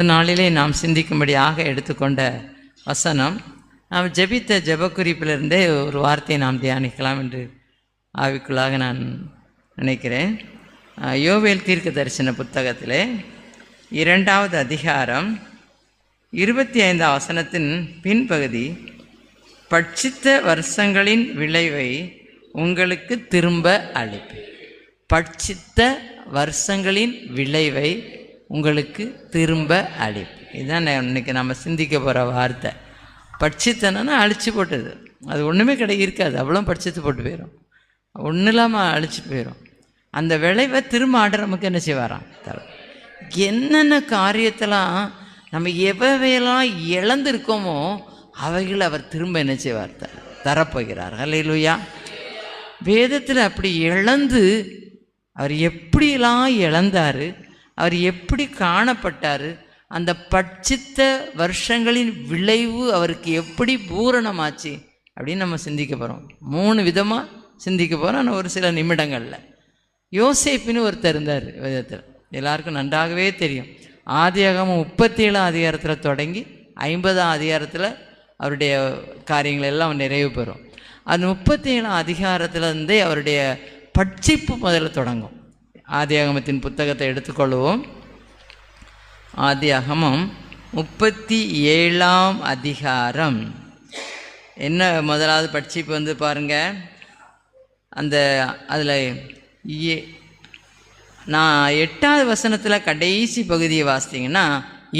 நாளிலே நாம் சிந்திக்கும்படியாக எடுத்துக்கொண்ட வசனம், நாம் ஜெபித்த ஜெபக்குறிப்பிலிருந்தே ஒரு வார்த்தையை நாம் தியானிக்கலாம் என்று ஆவிக்குள்ளாக நான் நினைக்கிறேன். யோவேல் தீர்க்க தரிசன புத்தகத்திலே 2வது அதிகாரம் 25 வசனத்தின் பின்பகுதி, பட்சித்த வருஷங்களின் விளைவை உங்களுக்கு திரும்ப அளிப்பேன். பட்சித்த வருஷங்களின் விளைவை உங்களுக்கு திரும்ப அளிப்பு. இதுதான் இன்றைக்கி நம்ம சிந்திக்க போகிற வார்த்தை. பட்சித்தனா அழிச்சு போட்டது, அது ஒன்றுமே இருக்காது, அவ்வளோ பட்சித்து போட்டு போயிடும், ஒன்றும் இல்லாமல் அழிச்சிட்டு போயிடும். அந்த விளைவை திரும்ப ஆர்டர் நமக்கு என்ன செய்வாராம் தர. என்னென்ன காரியத்தெல்லாம் நம்ம எவையெல்லாம் இழந்திருக்கோமோ அவைகள் அவர் திரும்ப என்ன செய்வார் தரப்போகிறார். அல்லேலூயா. வேதத்தில் அப்படி இழந்து அவர் எப்படிலாம் இழந்தார், அவர் எப்படி காணப்பட்டார், அந்த பட்சித்த வருஷங்களின் விளைவு அவருக்கு எப்படி பூரணமாச்சு அப்படின்னு நம்ம சிந்திக்க போகிறோம். 3 விதமாக சிந்திக்க போகிறோம். ஆனால் ஒரு சில நிமிடங்களில் யோசேப்புன்னு ஒருத்தர் இருந்தார். வேதத்தில் எல்லாருக்கும் நன்றாகவே தெரியும். ஆதியாகமம் 37 அதிகாரத்தில் தொடங்கி 50 அதிகாரத்தில் அவருடைய காரியங்கள் எல்லாம் நிறைவு பெறும். அது 37 அதிகாரத்திலிருந்தே அவருடைய பட்சிப்பு முதல்ல தொடங்கும். ஆதியாகமத்தின் புத்தகத்தை எடுத்துக்கொள்வோம். ஆதியாகமம் 37 அதிகாரம். என்ன முதலாவது பட்சிப்பு பாருங்கள். அதில் நான் 8வது வசனத்தில் கடைசி பகுதியை வாசித்தீங்கன்னா,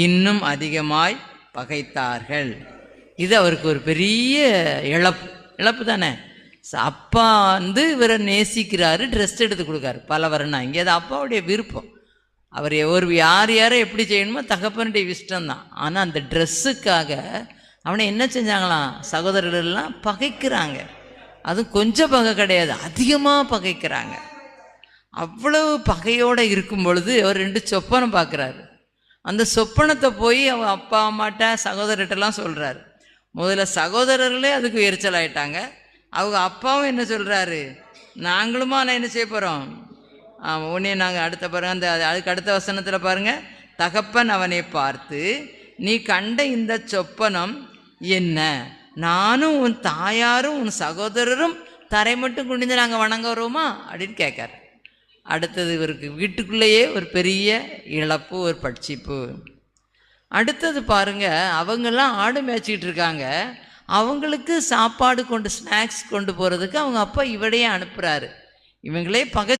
இன்னும் அதிகமாய் பகைத்தார்கள். இது அவருக்கு ஒரு பெரிய இழப்பு தானே. அப்பா இவரை நேசிக்கிறாரு, ட்ரெஸ் எடுத்து கொடுக்காரு பல வரணும். இங்கே அது அப்பாவுடைய விருப்பம். அவர் யாரை எப்படி செய்யணுமோ தகப்பனுடைய இஷ்டம்தான். ஆனால் அந்த ட்ரெஸ்ஸுக்காக அவனை என்ன செஞ்சாங்களாம், சகோதரர்கள்லாம் பகைக்கிறாங்க. அதுவும் கொஞ்சம் பகை கிடையாது, அதிகமாக பகைக்கிறாங்க. அவ்வளவு பகையோடு இருக்கும் பொழுது அவர் 2 சொப்பனம் பார்க்குறாரு. அந்த சொப்பனத்தை போய் அவன் அப்பா அம்மாட்ட சகோதரர்கிட்டலாம் சொல்கிறாரு. முதல்ல சகோதரர்களே அதுக்கு எரிச்சல் ஆகிட்டாங்க. அவங்க அப்பாவும் என்ன சொல்கிறாரு, நாங்களுமா நான் என்ன செய்ய போகிறோம், உடனே நாங்கள் அடுத்த பாருங்க, அதுக்கு அடுத்த வசனத்தில் பாருங்கள், தகப்பன் அவனை பார்த்து, நீ கண்ட இந்த சொப்பனம் என்ன, நானும் உன் தாயாரும் உன் சகோதரரும் தரை மட்டும் குனிந்து நாங்கள் வணங்க வருவோமா அப்படின்னு கேட்காரு. அடுத்தது இவருக்கு வீட்டுக்குள்ளேயே ஒரு பெரிய இழப்பு, ஒரு பட்சிப்பு. அடுத்தது பாருங்கள், அவங்கெல்லாம் ஆடு மேய்ச்சிக்கிட்டு இருக்காங்க. அவங்களுக்கு சாப்பாடு ஸ்நாக்ஸ் கொண்டு போகிறதுக்கு அவங்க அப்பா இவடையே அனுப்புகிறாரு. இவங்களே